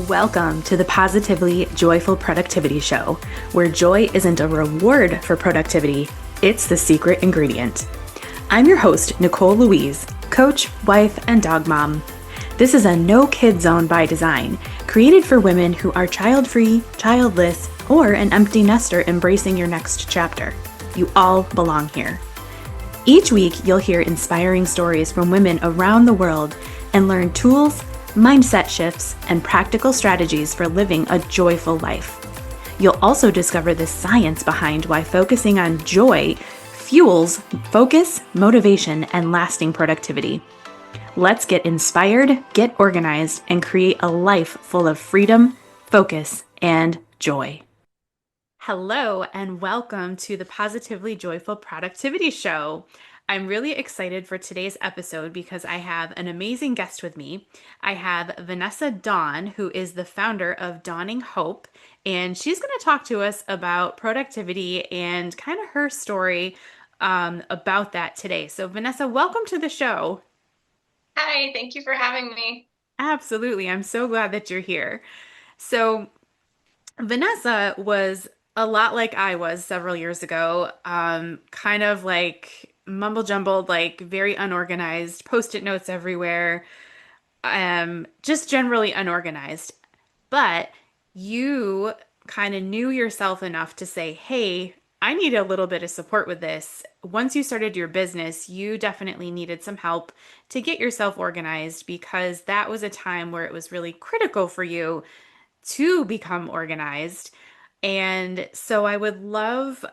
Welcome to the Positively Joyful Productivity Show, where joy isn't a reward for productivity, it's the secret ingredient. I'm your host, Nicole Louise, coach, wife, and dog mom. This is a no-kid zone by design, created for women who are child-free, childless, or an empty nester embracing your next chapter. You all belong here. Each week, you'll hear inspiring stories from women around the world and learn tools, mindset shifts, and practical strategies for living a joyful life. You'll also discover the science behind why focusing on joy fuels focus, motivation, and lasting productivity. Let's get inspired, get organized, and create a life full of freedom, focus, and joy. Hello, and welcome to the Positively Joyful Productivity Show. I'm really excited for today's episode because I have an amazing guest with me. I have Vanessa Dawn, who is the founder of Dawning Hope, and she's going to talk to us about productivity and kind of her story about that today. So, Vanessa, welcome to the show. Hi, thank you for having me. Absolutely. I'm so glad that you're here. So, Vanessa was a lot like I was several years ago, kind of like mumble jumbled, like very unorganized, post-it notes everywhere, just generally unorganized. But you kind of knew yourself enough to say, hey, I need a little bit of support with this. Once you started your business, you definitely needed some help to get yourself organized because that was a time where it was really critical for you to become organized. And so I would love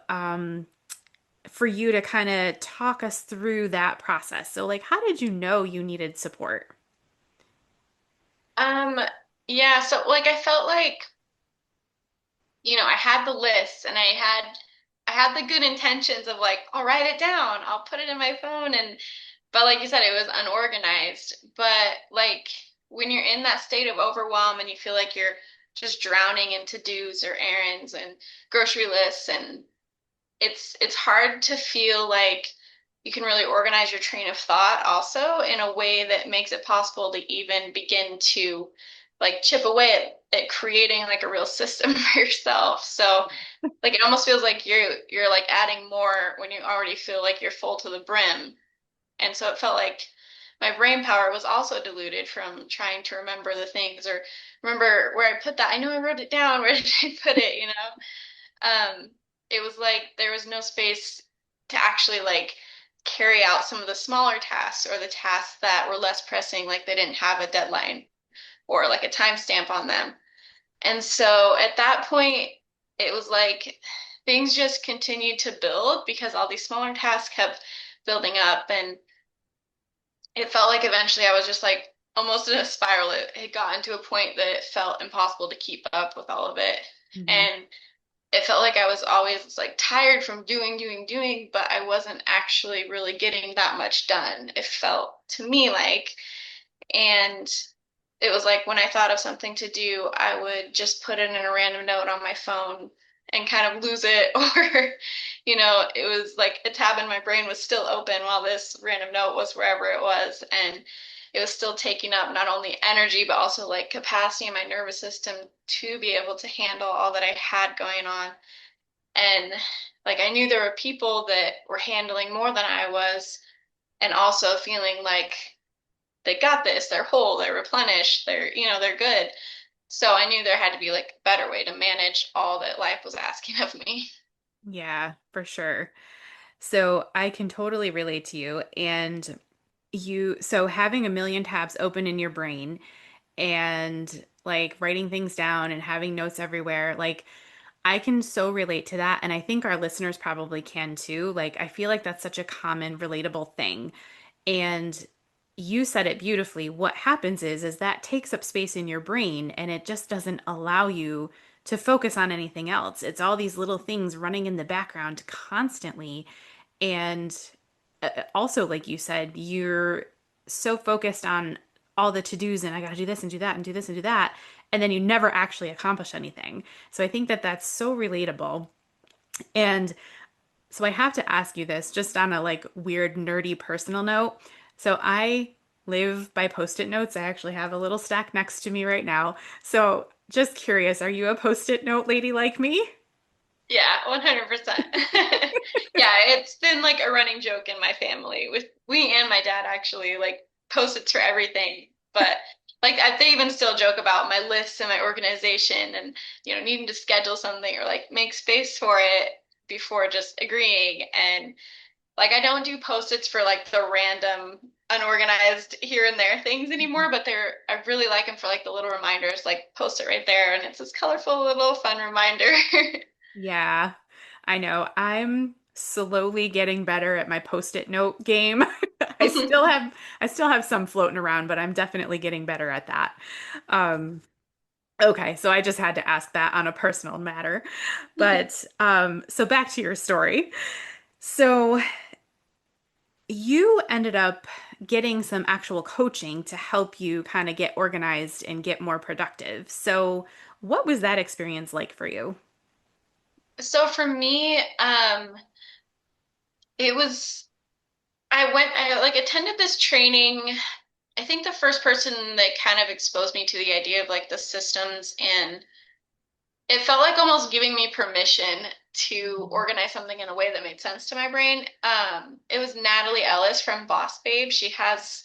for you to kind of talk us through that process. So, like, how did you know you needed support? Um, yeah, so like I felt like, I had the list and I had the good intentions of like, I'll write it down, I'll put it in my phone and but like you said, it was unorganized. But like when you're in that state of overwhelm and you feel like you're just drowning in to-dos or errands and grocery lists and it's hard to feel like you can really organize your train of thought also in a way that makes it possible to even begin to like chip away at creating like a real system for yourself. So like it almost feels like you're like adding more when you already feel like you're full to the brim. And so it felt like my brain power was also diluted from trying to remember the things or remember where I put that. I know I wrote it down. Where did I put it? Um, it was like there was no space to actually like carry out some of the smaller tasks or the tasks that were less pressing, like they didn't have a deadline or like a timestamp on them. And so at that point, it was like things just continued to build because all these smaller tasks kept building up. And it felt like eventually I was just like almost in a spiral. It got into a point that it felt impossible to keep up with all of it. Mhm. And it felt like I was always like tired from doing, but I wasn't actually really getting that much done. It felt to me like, and it was like when I thought of something to do, I would just put it in a random note on my phone and kind of lose it, or, it was like a tab in my brain was still open while this random note was wherever it was. And it was still taking up not only energy, but also like capacity in my nervous system to be able to handle all that I had going on. And like I knew there were people that were handling more than I was, and also feeling like they got this, they're whole, they're replenished, they're good. So I knew there had to be like a better way to manage all that life was asking of me. Yeah, for sure. So I can totally relate to you. And so having a million tabs open in your brain and like writing things down and having notes everywhere, like I can so relate to that. And I think our listeners probably can too. Like, I feel like that's such a common, relatable thing. And you said it beautifully. What happens is that takes up space in your brain and it just doesn't allow you to focus on anything else. It's all these little things running in the background constantly. And also, like you said, you're so focused on all the to-dos and I got to do this and do that and do this and do that. And then you never actually accomplish anything. So I think that that's so relatable. And so I have to ask you this just on a like weird, nerdy personal note. So I live by post-it notes. I actually have a little stack next to me right now. So just curious, are you a post-it note lady like me? Yeah, 100%. Yeah, it's been like a running joke in my family with we and my dad actually like post-its for everything. But like they even still joke about my lists and my organization and needing to schedule something or like make space for it before just agreeing. And like I don't do post-its for like the random unorganized here and there things anymore, but I really like them for like the little reminders, like post it right there and it's this colorful little fun reminder. Yeah, I know. I'm slowly getting better at my post-it note game. I still have some floating around, but I'm definitely getting better at that. Um, okay, so I just had to ask that on a personal matter. But so back to your story. So you ended up getting some actual coaching to help you kind of get organized and get more productive. So what was that experience like for you? So for me, it was I like attended this training. I think the first person that kind of exposed me to the idea of like the systems and it felt like almost giving me permission to organize something in a way that made sense to my brain. It was Natalie Ellis from Boss Babe. She has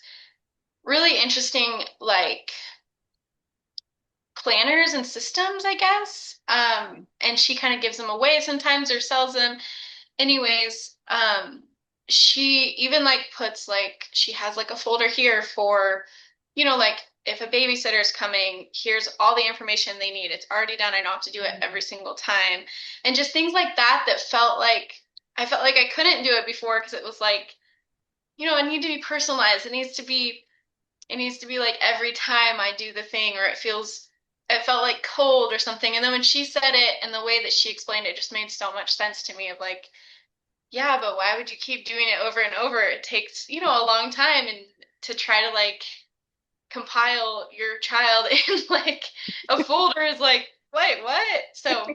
really interesting like planners and systems, I guess. And she kind of gives them away sometimes or sells them. Anyways, she even like puts like she has like a folder here for, like if a babysitter is coming, here's all the information they need. It's already done. I don't have to do it every single time. And just things like that that felt like I felt like I couldn't do it before because it was like, it needs to be personalized. It needs to be like every time I do the thing or it felt like cold or something. And then when she said it and the way that she explained it just made so much sense to me of like, yeah, but why would you keep doing it over and over? It takes, a long time and to try to like compile your child in like a folder is like, wait, what? So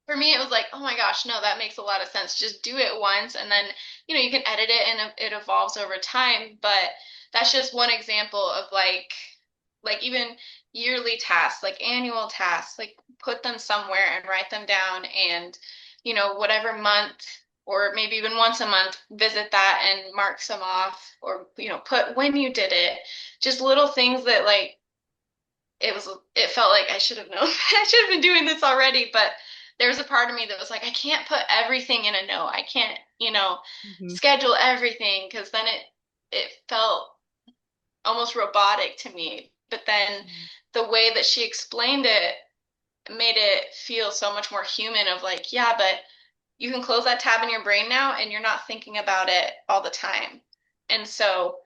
for me, it was like, oh my gosh, no, that makes a lot of sense. Just do it once and then, you can edit it and it evolves over time. But that's just one example of like even yearly tasks, like annual tasks, like put them somewhere and write them down and, whatever month or maybe even once a month, visit that and mark some off or, put when you did it. Just little things that like it felt like I should have known. I should have been doing this already, but there was a part of me that was like, I can't put everything in a note. I can't, Mhm. schedule everything because then it felt almost robotic to me. But then the way that she explained it made it feel so much more human of like, yeah, but you can close that tab in your brain now and you're not thinking about it all the time. And so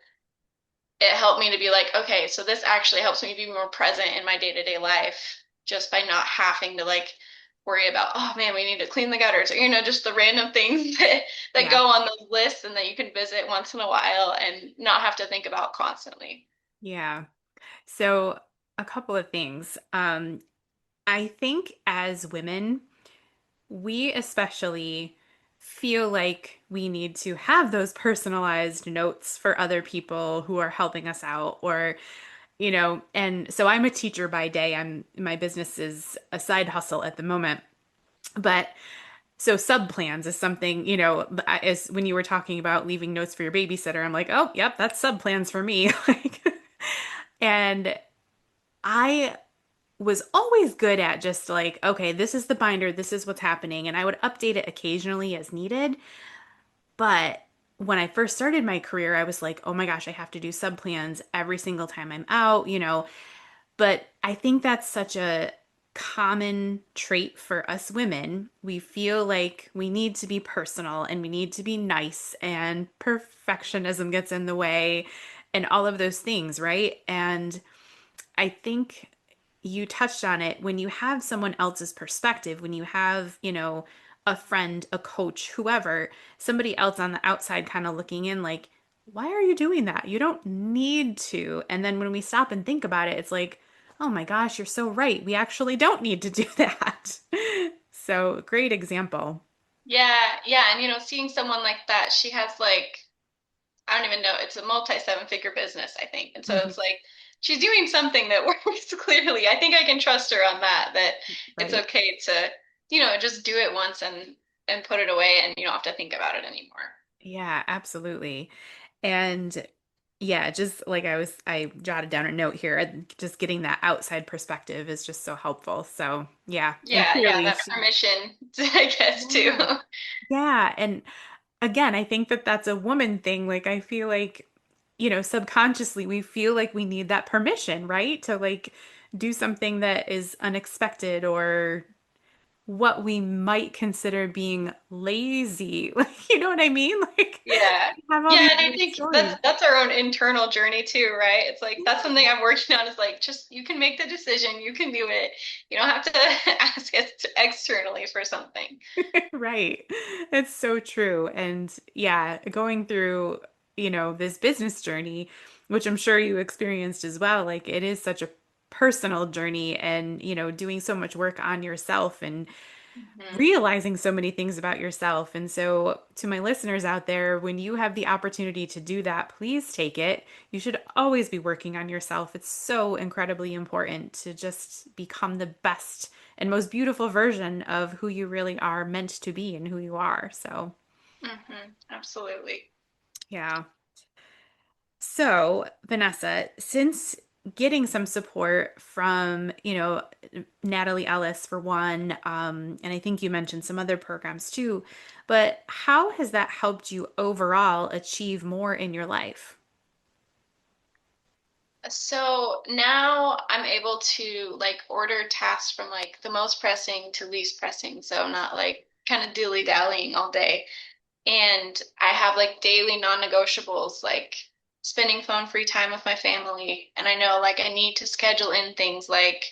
it helped me to be like, okay, so this actually helps me be more present in my day-to-day life just by not having to like worry about, oh man, we need to clean the gutters or just the random things that Yeah. go on those lists and that you can visit once in a while and not have to think about constantly. Yeah. So a couple of things. I think as women, we especially feel like we need to have those personalized notes for other people who are helping us out or and so I'm a teacher by day. My business is a side hustle at the moment. But so sub plans is something, as when you were talking about leaving notes for your babysitter, I'm like, "Oh, yep, that's sub plans for me." Like and I was always good at just like, okay, this is the binder, this is what's happening, and I would update it occasionally as needed. But when I first started my career, I was like, oh my gosh, I have to do sub plans every single time I'm out, But I think that's such a common trait for us women. We feel like we need to be personal and we need to be nice, and perfectionism gets in the way, and all of those things, right? And I think you touched on it when you have someone else's perspective, when you have, a friend, a coach, whoever, somebody else on the outside kind of looking in, like, why are you doing that? You don't need to. And then when we stop and think about it, it's like, oh my gosh, you're so right. We actually don't need to do that. So, great example. Yeah, yeah, and seeing someone like that, she has like I don't even know. It's a multi seven-figure business, I think. And so Mhm. it's like she's doing something that works clearly. I think I can trust her on that, that it's Right. okay to, just do it once and put it away and you don't have to think about it anymore. Yeah, absolutely. And yeah, just like I jotted down a note here, and just getting that outside perspective is just so helpful. So yeah, and Yeah, yeah, clearly that she, permission, I guess, too. yeah. Yeah, and again, I think that that's a woman thing. Like, I feel like, subconsciously we feel like we need that permission, right? To like do something that is unexpected or what we might consider being lazy. Like, you know what I mean? Like, Yeah. we have all Yeah, these and I weird think that's stories. that's our own internal journey too, right? It's like that's Yeah. something I'm working on is like just you can make the decision, you can do it. You don't have to ask us externally for something. Right. It's so true. And yeah, going through, this business journey, which I'm sure you experienced as well, like it is such a personal journey and, doing so much work on yourself and Hmm. realizing so many things about yourself. And so, to my listeners out there, when you have the opportunity to do that, please take it. You should always be working on yourself. It's so incredibly important to just become the best and most beautiful version of who you really are meant to be and who you are. So, Absolutely. yeah. So, Vanessa, since getting some support from, Natalie Ellis for one, and I think you mentioned some other programs too, but how has that helped you overall achieve more in your life? So now I'm able to like order tasks from like the most pressing to least pressing. So I'm not like kind of dilly-dallying all day. And I have like daily non-negotiables, like spending phone free time with my family. And I know like I need to schedule in things like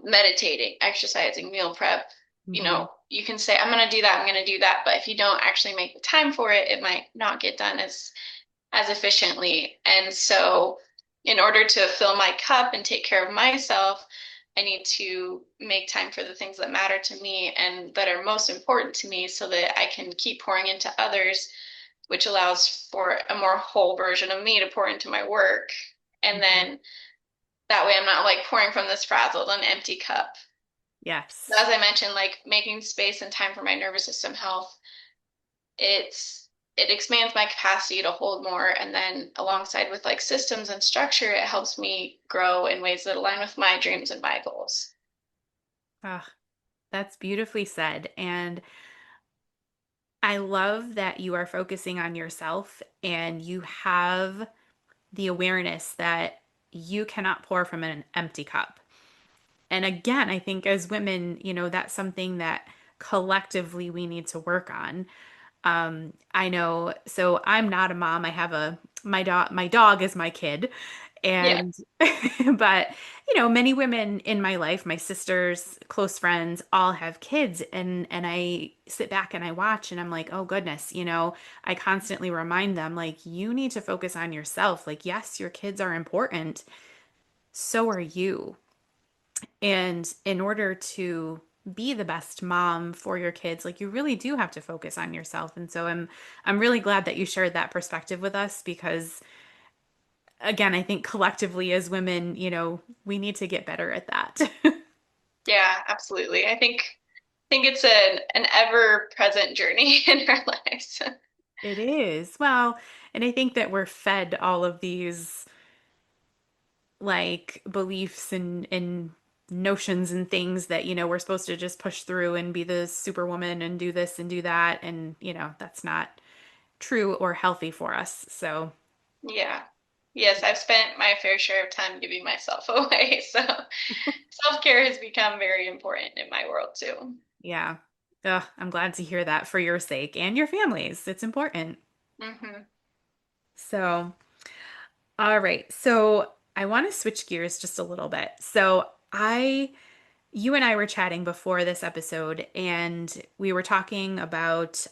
meditating, exercising, meal prep. Hmm. You can say, I'm going to do that, I'm going to do that. But if you don't actually make the time for it, it might not get done as efficiently. And so, in order to fill my cup and take care of myself, I need to make time for the things that matter to me and that are most important to me so that I can keep pouring into others, which allows for a more whole version of me to pour into my work. And Hmm. then that way I'm not like pouring from this frazzled and empty cup. Yes. As I mentioned, like making space and time for my nervous system health, it expands my capacity to hold more, and then alongside with like systems and structure it helps me grow in ways that align with my dreams and my goals. Ah, that's beautifully said. And I love that you are focusing on yourself and you have the awareness that you cannot pour from an empty cup. And again, I think as women, that's something that collectively we need to work on. I know, so I'm not a mom. I have my dog is my kid. Yeah. And, but, many women in my life, my sisters, close friends, all have kids. And I sit back and I watch and I'm like, oh goodness, I constantly remind them, like, you need to focus on yourself. Like, yes, your kids are important. So are you. And in order to be the best mom for your kids, like you really do have to focus on yourself. And so I'm really glad that you shared that perspective with us because again, I think collectively as women, we need to get better at that. Yeah, absolutely. I think it's an ever present journey in our lives. It is. Well, and I think that we're fed all of these like beliefs and notions and things that, we're supposed to just push through and be the superwoman and do this and do that. And, that's not true or healthy for us. So, Yeah. Yes, I've spent my fair share of time giving myself away. So self-care has become very important in my world too. yeah. Ugh, I'm glad to hear that for your sake and your family's. It's important. Hmm. So, all right. So, I want to switch gears just a little bit. You and I were chatting before this episode, and we were talking about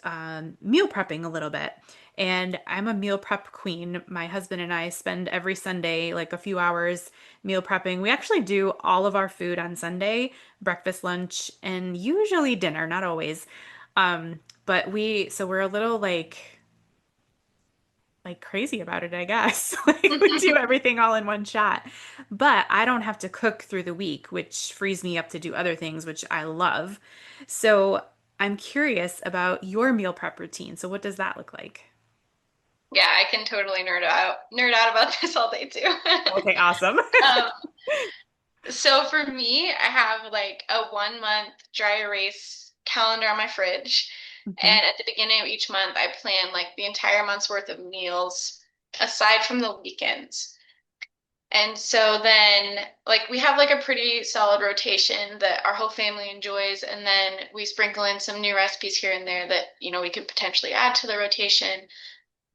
meal prepping a little bit. And I'm a meal prep queen. My husband and I spend every Sunday like a few hours meal prepping. We actually do all of our food on Sunday, breakfast, lunch, and usually dinner, not always. But so we're a little like like crazy about it, I guess. Like we do everything all in one shot. But I don't have to cook through the week, which frees me up to do other things, which I love. So I'm curious about your meal prep routine. So what does that look like? Yeah, I can totally nerd out about this all day too. Okay, awesome. Um, so for me, I have like a 1 month dry erase calendar on my fridge. Mhm. And at the beginning of each month, I plan like the entire month's worth of meals aside from the weekends. And so then, like, we have like a pretty solid rotation that our whole family enjoys. And then we sprinkle in some new recipes here and there that, we could potentially add to the rotation.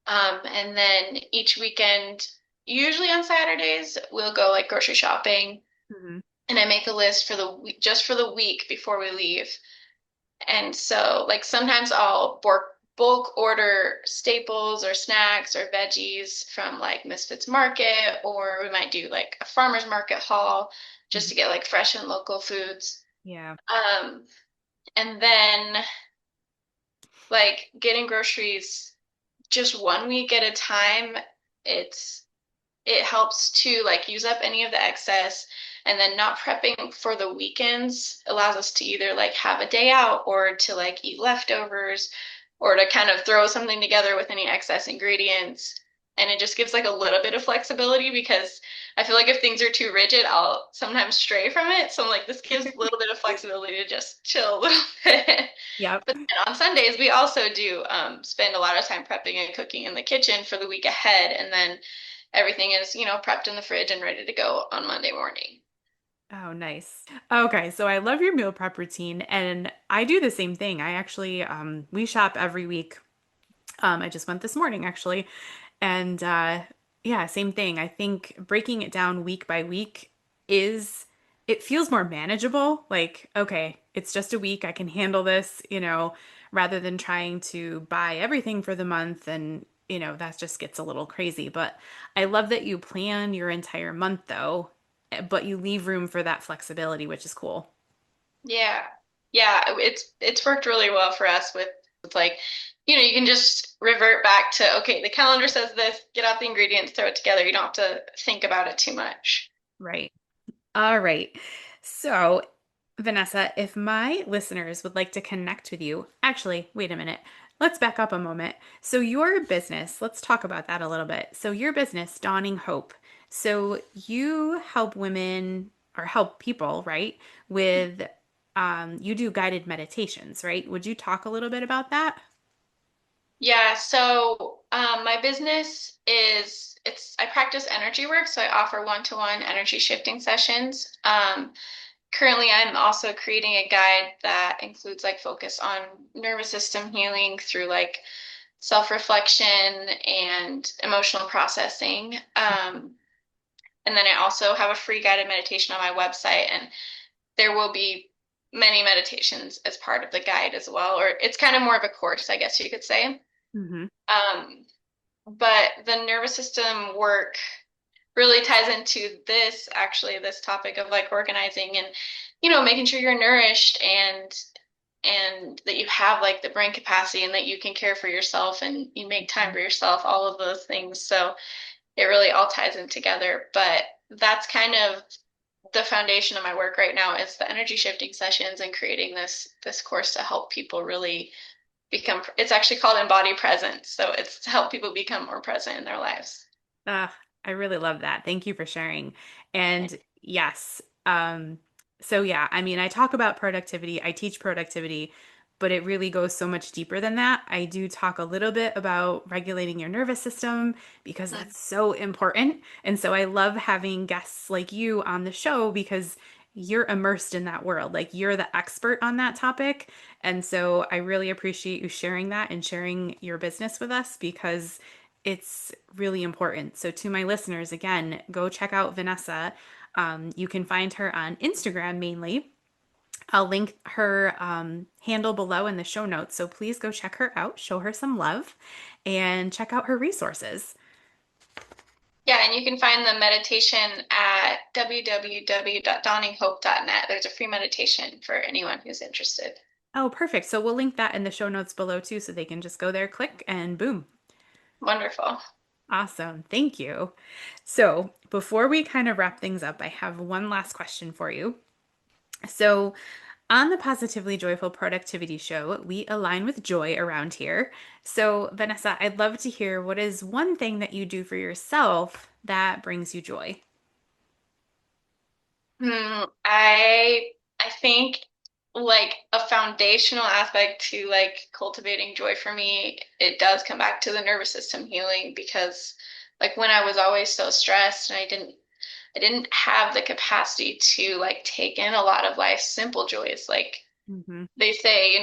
And then each weekend, usually on Saturdays, we'll go like grocery shopping Mhm. and I make a list for the week, just for the week before we leave. And so, like, sometimes I'll bulk order staples or snacks or veggies from like Misfits Market, or we might do like a farmer's market haul just Mhm. to get like fresh and local foods. Yeah. Um, and then like getting groceries just 1 week at a time, it's it helps to like use up any of the excess, and then not prepping for the weekends allows us to either like have a day out or to like eat leftovers or to kind of throw something together with any excess ingredients, and it just gives like a little bit of flexibility because I feel like if things are too rigid I'll sometimes stray from it, so I'm like this gives a little bit of flexibility to just chill a little bit. Yep. But then on Sundays, we also do spend a lot of time prepping and cooking in the kitchen for the week ahead. And then everything is, prepped in the fridge and ready to go on Monday morning. Oh, nice. Okay, so I love your meal prep routine, and I do the same thing. I actually we shop every week. I just went this morning actually. And yeah, same thing. I think breaking it down week by week is, it feels more manageable. Like, okay, it's just a week. I can handle this, rather than trying to buy everything for the month. And, that just gets a little crazy. But I love that you plan your entire month though, but you leave room for that flexibility, which is cool. Yeah. Yeah, it's worked really well for us with like, you can just revert back to, okay, the calendar says this, get out the ingredients, throw it together. You don't have to think about it too much. Right. All right. So, Vanessa, if my listeners would like to connect with you, actually, wait a minute. Let's back up a moment. So, your business, let's talk about that a little bit. So, your business, Dawning Hope. So, you help women or help people, right? With, you do guided meditations, right? Would you talk a little bit about that? Yeah, so my business I practice energy work, so I offer one-to-one energy shifting sessions. Currently, I'm also creating a guide that includes like focus on nervous system healing through like self-reflection and emotional processing. And then I also have a free guided meditation on my website, and there will be many meditations as part of the guide as well, or it's kind of more of a course, I guess you could say. Hmm. Um, but the nervous system work really ties into this topic of like organizing and making sure you're nourished and that you have like the brain capacity and that you can care for yourself and you make time for yourself, all of those things. So it really all ties in together. But that's kind of the foundation of my work right now is the energy shifting sessions and creating this course to help people really become, it's actually called embody presence, so it's to help people become more present in their lives. Ah, I really love that. Thank you for sharing. And yes, so yeah, I mean, I talk about productivity, I teach productivity, but it really goes so much deeper than that. I do talk a little bit about regulating your nervous system because that's so important. And so I love having guests like you on the show because you're immersed in that world. Like you're the expert on that topic. And so I really appreciate you sharing that and sharing your business with us because it's really important. So, to my listeners, again, go check out Vanessa. You can find her on Instagram mainly. I'll link her handle below in the show notes. So, please go check her out, show her some love, and check out her resources. Yeah, and you can find the meditation at www.dawninghope.net. There's a free meditation for anyone who's interested. Oh, perfect. So, we'll link that in the show notes below too, so they can just go there, click, and boom. Wonderful. Awesome. Thank you. So, before we kind of wrap things up, I have one last question for you. So, on the Positively Joyful Productivity Show, we align with joy around here. So, Vanessa, I'd love to hear what is one thing that you do for yourself that brings you joy? I think like a foundational aspect to like cultivating joy for me, it does come back to the nervous system healing because like when I was always so stressed and I didn't have the capacity to like take in a lot of life's simple joys. Like Hmm. they say,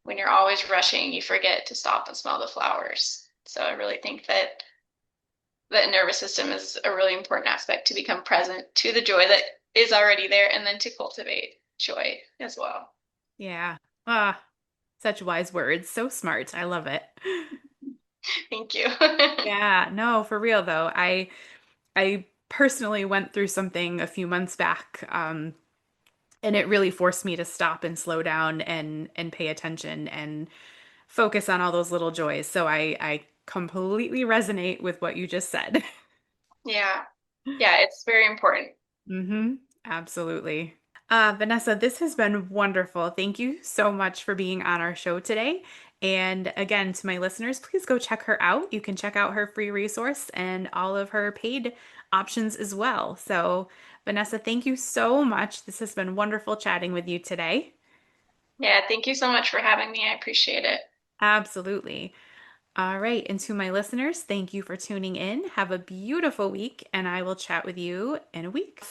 when you're always rushing, you forget to stop and smell the flowers. So I really think that the nervous system is a really important aspect to become present to the joy that is already there and then to cultivate joy as well. Yeah. Ah, such wise words. So smart. I love it. Thank you. Yeah, no, for real though. I personally went through something a few months back, and it really forced me to stop and slow down and pay attention and focus on all those little joys. So I completely resonate with what you just said. Yeah. Yeah, it's very important. Hmm. Absolutely. Vanessa, this has been wonderful. Thank you so much for being on our show today. And again, to my listeners, please go check her out. You can check out her free resource and all of her paid options as well. So, Vanessa, thank you so much. This has been wonderful chatting with you today. Yeah, thank you so much for having me. I appreciate it. Absolutely. All right. And to my listeners, thank you for tuning in. Have a beautiful week, and I will chat with you in a week.